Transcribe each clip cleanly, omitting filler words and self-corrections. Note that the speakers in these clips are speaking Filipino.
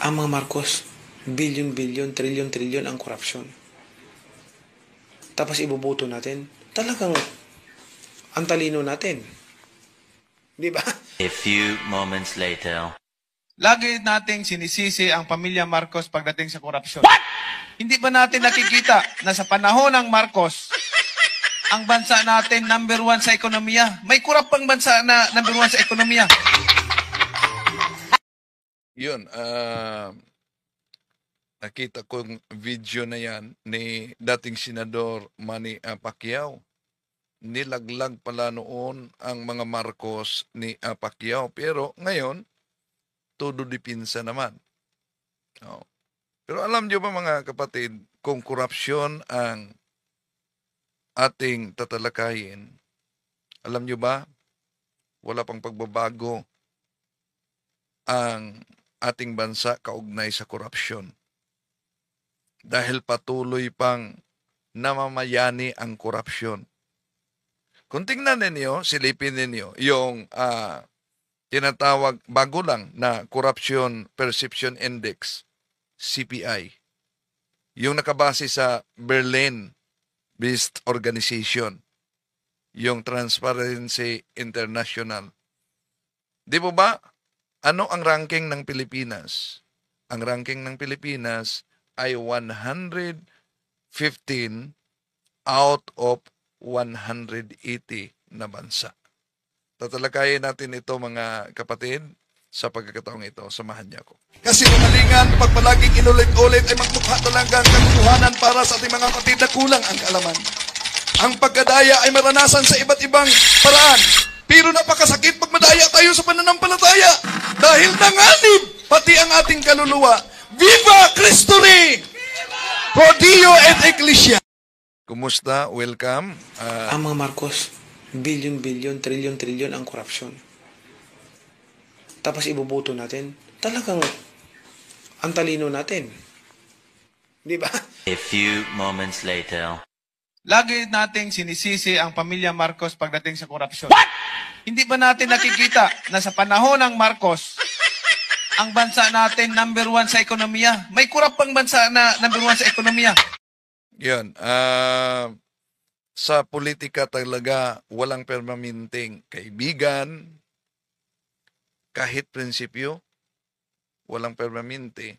Ang mga Marcos, bilyon-bilyon, trilyon-trilyon ang korupsyon. Tapos iboboto natin. Talagang ang talino natin. Di ba? A few moments later. Lagi nating sinisisi ang pamilya Marcos pagdating sa korupsyon. What? Hindi ba natin nakikita na sa panahon ng Marcos, ang bansa natin number 1 sa ekonomiya? May kurap pang bansa na number 1 sa ekonomiya. Yun, nakita ko yung video na yan ni dating Senador Manny Pacquiao. Nilaglag pala noon ang mga Marcos ni Pacquiao. Pero ngayon, todo dipinsa naman. Oh. Pero alam nyo ba mga kapatid, kung korupsyon ang ating tatalakayin, alam nyo ba, wala pang pagbabago ang ating bansa kaugnay sa korupsyon. Dahil patuloy pang namamayani ang korupsyon. Kung tingnan ninyo, silipin ninyo, yung tinatawag bago lang na Corruption Perception Index, CPI. Yung nakabase sa Berlin-based organization, yung Transparency International. Di po ba? Ano ang ranking ng Pilipinas? Ang ranking ng Pilipinas ay 115 out of 180 na bansa. Tatalakayin natin ito mga kapatid sa pagkakataong ito. Samahan niyo ako. Kasi umalingan, pag palaging inulit-ulit ay magmukha talagang kaguluhanan para sa ating mga kapatid na kulang ang kaalaman. Ang pagkadaya ay maranasan sa iba't ibang paraan. Pero napakasakit pag madaya tayo sa pananampalataya. Dahil nanganib pati ang ating kaluluwa. Viva Cristo Rey! Pro Dio et Ecclesia! Kumusta? Welcome. Ang mga Marcos, bilyon-bilyon, trilyon-trilyon ang korupsyon. Tapos iboboto natin. Talagang ang talino natin. Di ba? A few moments later. Lagi nating sinisisi ang pamilya Marcos pagdating sa korupsyon. What? Hindi ba natin nakikita na sa panahon ng Marcos, ang bansa natin number 1 sa ekonomiya? May kurap pang bansa na number 1 sa ekonomiya. Yun. Sa politika talaga, walang permanenteng kaibigan, kahit prinsipyo, walang permanente.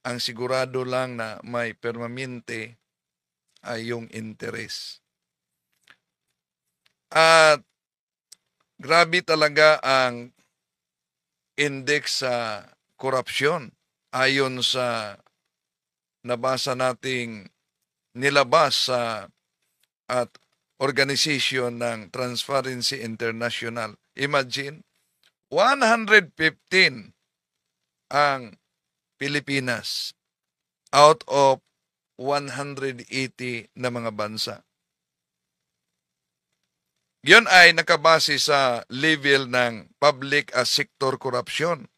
Ang sigurado lang na may permanente ay yung interes. At grabe talaga ang index sa korupsyon ayon sa nabasa nating nilabas sa at organisasyon ng Transparency International. Imagine, 115 ang Pilipinas out of 180 na mga bansa. Yun ay nakabase sa level ng public sector corruption,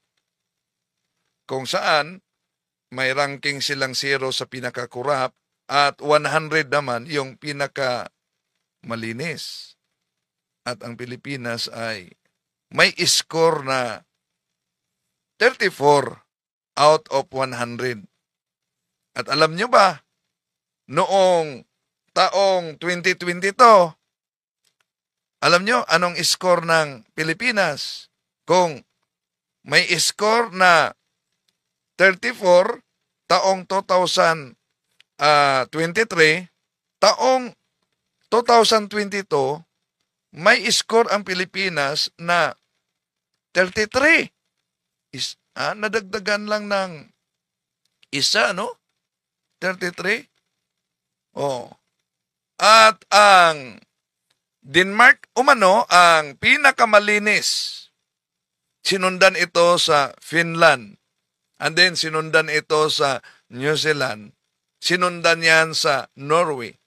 kung saan may ranking silang 0 sa pinaka-corrupt at 100 naman yung pinaka-malinis. At ang Pilipinas ay may score na 34 out of 100. At alam nyo ba, noong taong 2022, alam nyo anong score ng Pilipinas? Kung may score na 34, taong 2023, taong 2022, may score ang Pilipinas na 33. Nadagdagan lang ng isa, no? 33. Oh. At ang Denmark, umano, ang pinakamalinis. Sinundan ito sa Finland. And then, sinundan ito sa New Zealand. Sinundan yan sa Norway.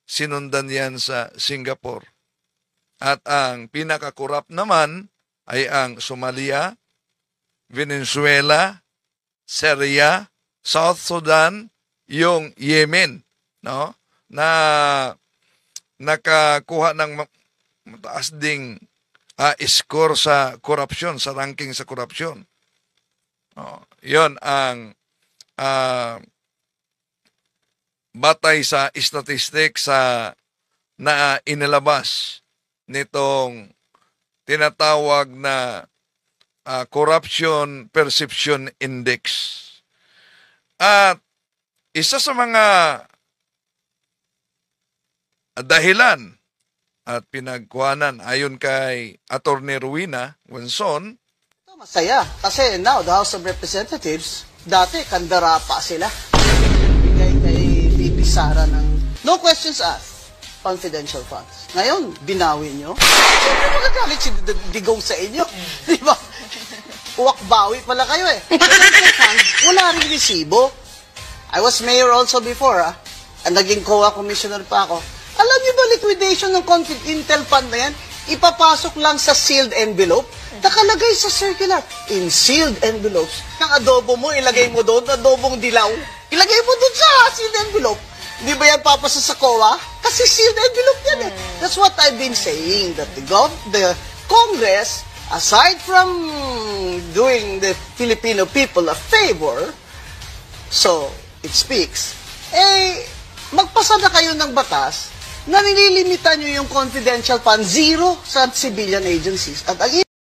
Sinundan yan sa Singapore. At ang pinakakurap naman ay ang Somalia, Venezuela, Syria, South Sudan, yung Yemen, no? Na nakakuha ng mataas ding score sa korupsyon, sa ranking sa korupsyon. Yon ang batay sa statistics na inilabas nitong tinatawag na Corruption Perception Index. At isa sa mga dahilan at pinagkuhanan ayon kay Attorney Rowena Wenson, masaya. Kasi now, the House of Representatives, dati kandara pa sila. Bigay kay VP Sara ng no questions asked, confidential funds. Ngayon, binawi nyo. Siyempre magagalit si Digong sa inyo. Di ba? Uwak-bawi pala kayo eh. Confidential funds, wala rin resibo. I was mayor also before, and naging COA commissioner pa ako. Alam niyo ba liquidation ng Intel fund na yan? Ipapasok lang sa sealed envelope. Nakalagay sa circular. In sealed envelopes. Ang adobo mo, ilagay mo doon, adobong dilaw. Ilagay mo doon sa sealed envelope. Hindi ba yan papasa sa COA? Kasi sealed envelope yan eh. That's what I've been saying, that the Congress, aside from doing the Filipino people a favor, so it speaks, magpasa na kayo ng batas na nililimita nyo yung confidential fund zero sa civilian agencies.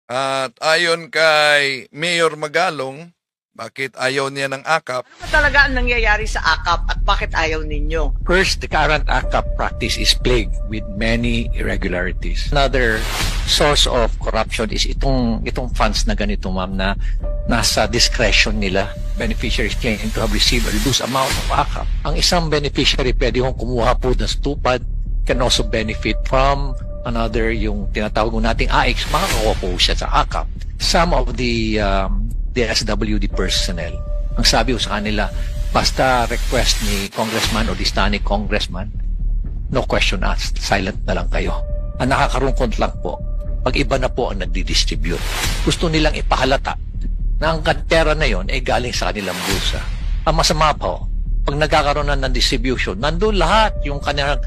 at ayon kay Mayor Magalong, bakit ayaw niya ng AKAP? Ano ba talaga ang nangyayari sa AKAP at bakit ayaw ninyo? First, the current AKAP practice is plagued with many irregularities. Another source of corruption is itong funds na ganito, ma'am, na nasa discretion nila. Beneficiaries claim to have received a reduced amount of AKAP. Ang isang beneficiary pwede hong kumuha po ng stupid, can also benefit from another, yung tinatawag nating AX, makakakuha po siya sa AKAP. Some of the SWD personnel, ang sabi ko sa kanila, basta request ni congressman o distani congressman, no question asked, silent na lang kayo. Ang nakakarungkot lang po, pag iba na po ang nagdi-distribute. Gusto nilang ipahalata na ang pera na yon ay galing sa kanilang bulsa. Ang masama po, pag nagkakaroon na ng distribution, nandun lahat yung kanilang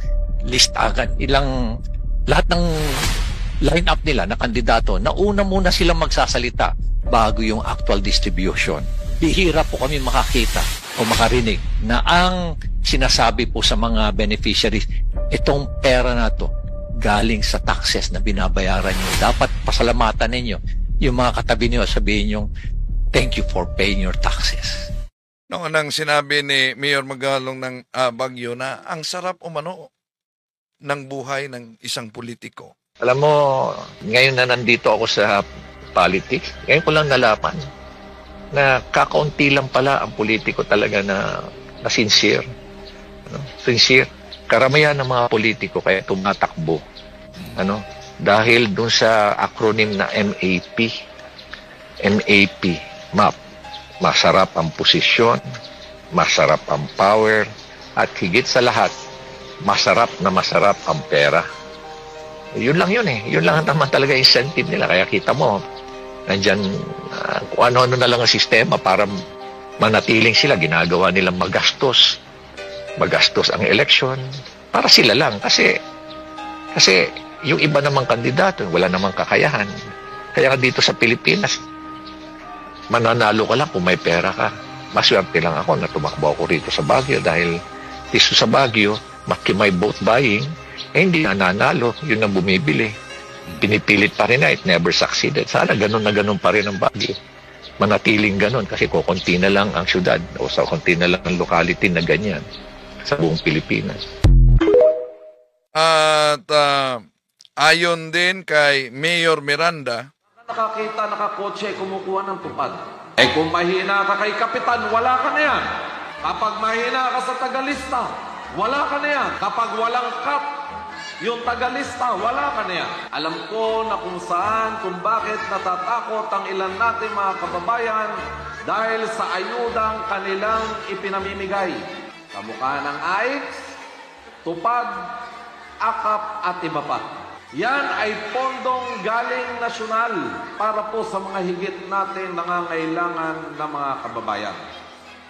listagan, lahat ng line-up nila na kandidato, na una muna silang magsasalita bago yung actual distribution. Bihira po kami makakita o makarinig na ang sinasabi po sa mga beneficiaries, itong pera na to galing sa taxes na binabayaran nyo. Dapat pasalamatan ninyo yung mga katabi nyo, sabihin nyo, thank you for paying your taxes. Noong anang sinabi ni Mayor Magalong ng Baguio na ang sarap umano ng buhay ng isang politiko. Alam mo, ngayon na nandito ako sa politics, ngayon ko lang nalaman na kakaunti lang pala ang politiko talaga na sincere. Sincere. Karamihan ng mga politiko kaya tumatakbo. Dahil dun sa acronym na MAP. MAP, MAP. Masarap ang posisyon, masarap ang power, at higit sa lahat, masarap ang pera. Yun lang yun eh. Yun lang naman talaga incentive nila. Kaya kita mo, nandyan kung ano-ano na lang ang sistema para manatiling sila. Ginagawa nilang magastos. Magastos ang election. Para sila lang. Kasi yung iba namang kandidato, wala namang kakayahan. Kaya dito sa Pilipinas, mananalo ka lang kung may pera ka. Maswerte lang ako na tumakbo ako rito sa Baguio dahil dito sa Baguio, makimay vote buying, hindi nananalo, yun ang bumibili. Pinipilit pa rin na, it never succeeded. Sana ganun na ganun pa rin ang Baguio. Manatiling ganun kasi kukunti na lang ang syudad o sa kunti na lang ang locality na ganyan sa buong Pilipinas. At ayon din kay Mayor Miranda, nakakita, nakakotse, kumukuha ng tupad. Kung mahina ka kay Kapitan, wala ka na yan. Kapag mahina ka sa tagalista, wala ka na yan. Kapag walang cut, yung tagalista, wala ka na yan. Alam ko na kung saan, kung bakit natatakot ang ilan natin mga kababayan dahil sa ayudang kanilang ipinamimigay. Kamukha ng AIX, tupad, AKAP at iba pa. Yan ay pondong galing nasyonal para po sa mga higit natin nangangailangan ng mga kababayan.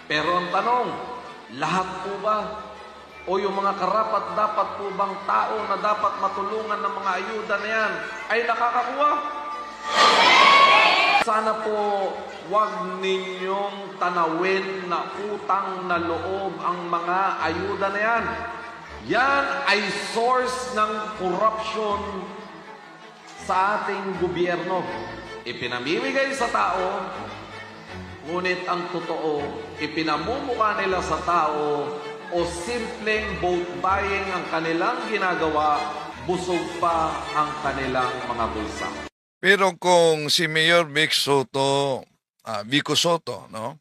Pero ang tanong, lahat po ba? O yung mga karapat-dapat po bang tao na dapat matulungan ng mga ayuda na yan ay nakakakuha? Sana po wag ninyong tanawin na utang na loob ang mga ayuda na yan. Yan ay source ng corruption sa ating gobyerno. Ipinamimigay sa tao, ngunit ang totoo, ipinamumukha nila sa tao o simpleng vote buying ang kanilang ginagawa, busog pa ang kanilang mga bulsa. Pero kung si Mayor Vico Soto, no,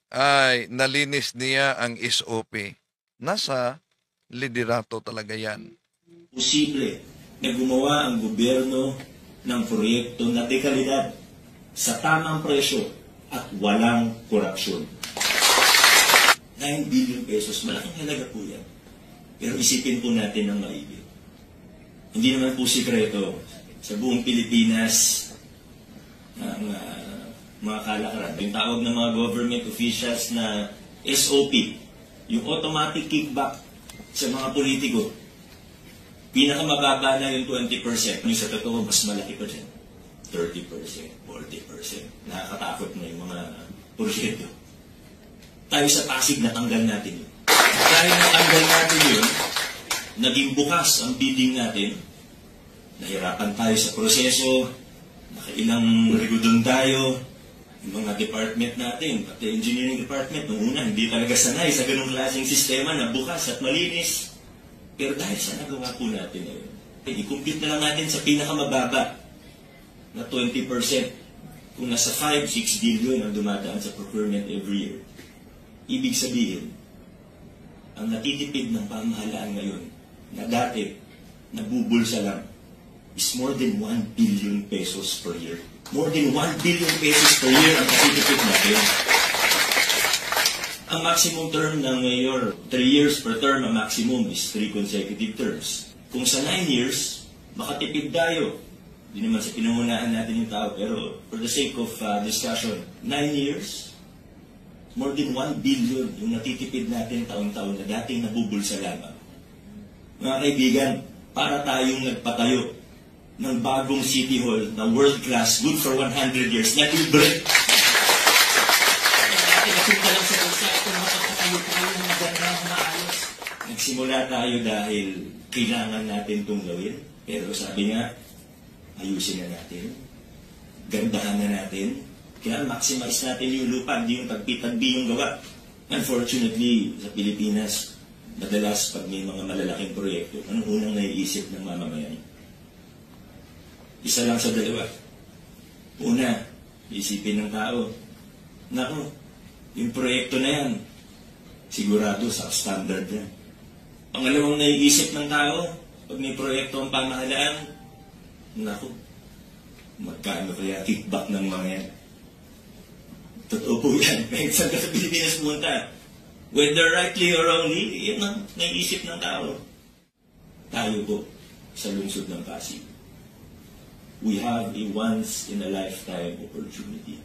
ay nalinis niya ang SOP, nasa liderato talaga yan. Posible na gumawa ang gobyerno ng proyekto na dekalidad sa tamang presyo at walang korupsyon. 9 billion pesos, malaking halaga po yan. Pero isipin po natin ng maigi. Hindi naman po sikreto sa buong Pilipinas ang mga kalakaran. Yung tawag ng mga government officials na SOP, yung automatic kickback sa mga politiko, pinakamababa na yung 20%. Yung sa totoo, mas malaki pa dyan. 30%, 40%. Nakakatakot na yung mga proyekto. Tayo sa Pasig, natanggal natin yun. Dahil natanggal natin yun, naging bukas ang bidding natin. Nahirapan tayo sa proseso, nakailang rigudon tayo, yung mga department natin, pati engineering department, nung una, hindi talaga sanay sa ganung klaseng sistema na bukas at malinis. Pero dahil sa nagawa po natin na yun, i-compute na lang natin sa pinakamababa na 20%. Kung nasa 5-6 billion ang dumadaan sa procurement every year, ibig sabihin, ang natitipid ng pamahalaan ngayon na dati nabubulsa lang is more than 1 billion pesos per year. More than 1 billion pesos per year ang natitipid natin. Ang maximum term ng mayor, 3 years per term, ang maximum is 3 consecutive terms. Kung sa 9 years, makatipid tayo. Hindi naman sa pinangunahan natin yung tao, pero for the sake of discussion, 9 years, more than 1 billion yung natitipid natin taon-taon na dating nabubulsa lamang. Mga kaibigan, para tayong nagpatayo ng bagong City Hall na world-class, good for 100 years, na libre. Napunta lang sa bansa ito, makapatayo tayo ng magandang maayos. Nagsimula tayo dahil kailangan natin itong gawin. Pero sabi nga, ayusin na natin, gandahan na natin, kaya maximize natin yung lupa, hindi yung tagpi-tagpi yung gawa. Unfortunately, sa Pilipinas, madalas pag may mga malalaking proyekto, anong unang naiisip ng mamamayan? Isa lang sa dalawa. Una, isipin ng tao, naku, yung proyekto na yan, sigurado sa standard yan. Pangalawang naiisip ng tao, pag may proyekto ang pamahalaan, naku, magkano kaya kickback ng mga yan? Totoo po yan. Kahit saan ka sa Pilipinas pumunta, whether rightly or wrongly, yan ang naiisip ng tao. Tayo po, sa lungsod ng Pasig, we have a once-in-a-lifetime opportunity.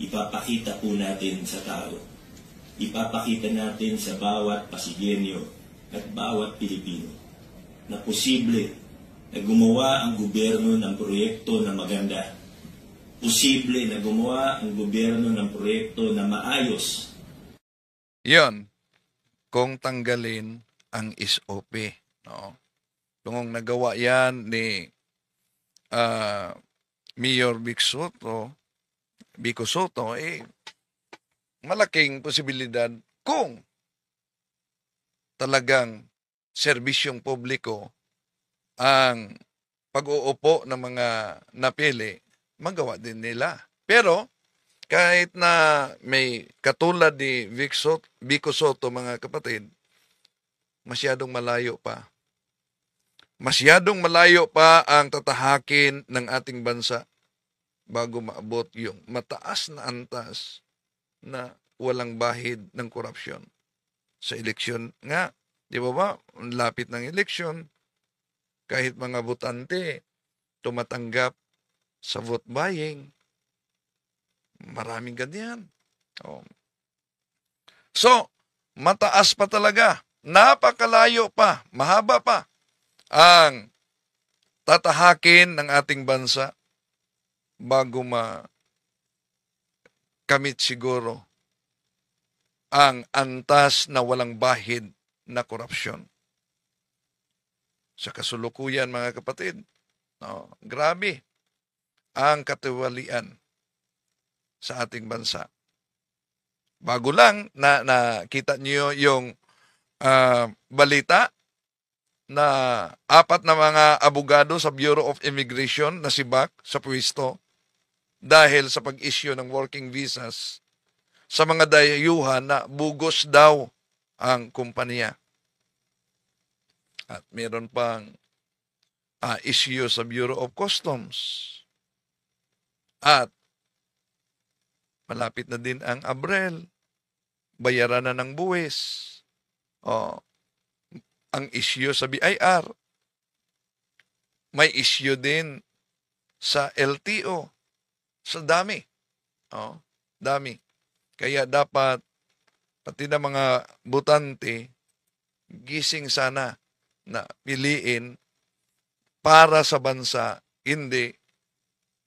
Ipapakita po natin sa tao, ipapakita natin sa bawat Pasigenyo at bawat Pilipino na posible na gumawa ang gobyerno ng proyekto na maganda. Posible na gumawa ang gobyerno ng proyekto na maayos. Yon, kung tanggalin ang SOP. No? Kung nagawa yan ni Mayor Vico Soto, malaking posibilidad kung talagang serbisyong publiko ang pag-uupo ng mga napili, magawa din nila. Pero, kahit na may katulad ni Vico Soto, mga kapatid, masyadong malayo pa. Masyadong malayo pa ang tatahakin ng ating bansa bago maabot yung mataas na antas na walang bahid ng korupsyon. Sa eleksyon nga, di ba lapit ng eleksyon, kahit mga botante tumatanggap sa vote buying, maraming ganyan. Oh. So, mataas pa talaga, napakalayo pa, mahaba pa ang tatahakin ng ating bansa bago kamit siguro ang antas na walang bahid na korupsyon. Sa kasulukuyan, mga kapatid, grabe ang katiwalian sa ating bansa. Bago lang na nakita niyo yung balita na 4 na mga abogado sa Bureau of Immigration na sibak sa pwesto dahil sa pag-issue ng working visas sa mga dayuhan na bugos daw ang kumpanya. At meron pang issue sa Bureau of Customs. At malapit na din ang Abrel. Bayaran na ng buwis. Ang issue sa BIR. May issue din sa LTO. Sa dami. Dami. Kaya dapat pati na mga butante gising sana na piliin para sa bansa, hindi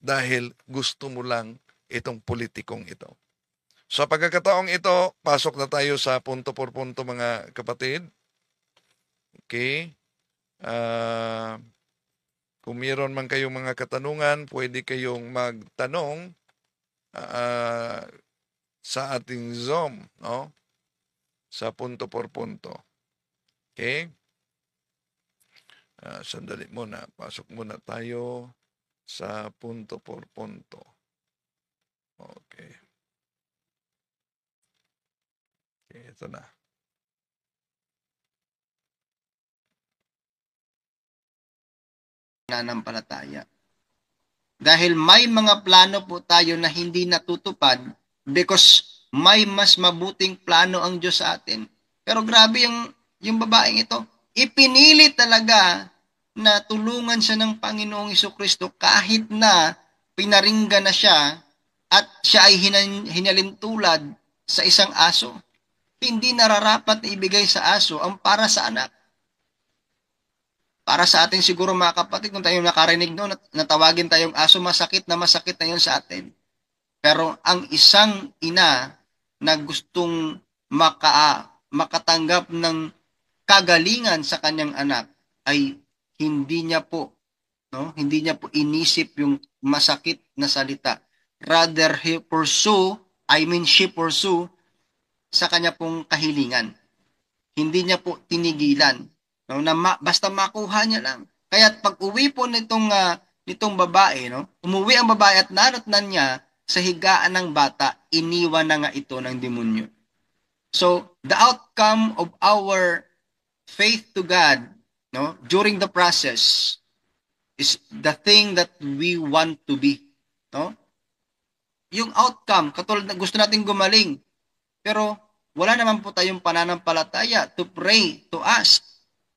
dahil gusto mo lang itong politikong ito. Sa pagkakataong ito, pasok na tayo sa punto por punto, mga kapatid. Okay. Kung mayroon man kayong mga katanungan, pwede kayong magtanong sa ating Zoom, no? Sa punto por punto. Okay? Sandali muna. Pasok muna tayo sa punto por punto. Okay. Okay, ito na. Nananampalataya. Dahil may mga plano po tayo na hindi natutupad because may mas mabuting plano ang Diyos sa atin. Pero grabe yung babaeng ito. Ipinili talaga na tulungan siya ng Panginoong Jesucristo kahit na pinaringgan na siya at siya ay hinalintulad sa isang aso. Hindi nararapat na ibigay sa aso ang para sa anak. Para sa atin siguro, mga kapatid, kung tayo nakarinig noon, natawagin tayong aso, masakit na yun sa atin. Pero ang isang ina na gustong makatanggap ng kagalingan sa kanyang anak ay hindi niya po inisip yung masakit na salita. Rather, she pursue sa kanya pong kahilingan. Hindi niya po tinigilan. No, basta makuha niya lang. Kaya pag uwi po nitong babae, umuwi ang babae at narotnan niya sa higaan ng bata, iniwan na nga ito ng demonyo. So, the outcome of our faith to God, during the process is the thing that we want to be. Yung outcome, katulad na gusto natin gumaling, pero wala naman po tayong pananampalataya to pray, to ask.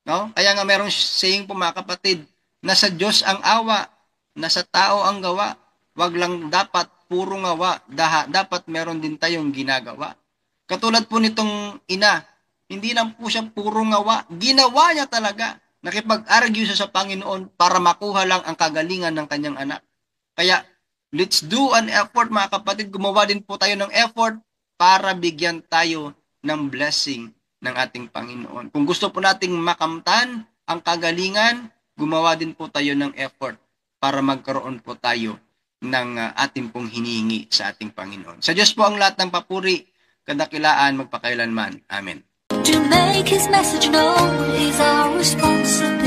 Kaya nga merong saying po, mga kapatid, nasa Diyos ang awa, nasa tao ang gawa. Wag lang dapat puro ngawa, dapat meron din tayong ginagawa. Katulad po nitong ina, hindi lang po siya puro ngawa, ginawa niya talaga. Nakipag-argue siya sa Panginoon para makuha lang ang kagalingan ng kanyang anak. Kaya let's do an effort, mga kapatid, gumawa din po tayo ng effort para bigyan tayo ng blessing ng ating Panginoon. Kung gusto po nating makamtan ang kagalingan, gumawa din po tayo ng effort para magkaroon po tayo ng ating pong hinihingi sa ating Panginoon. Sa Diyos po ang lahat ng papuri, kadakilaan, magpakailanman. Amen. To make His message known is our responsibility.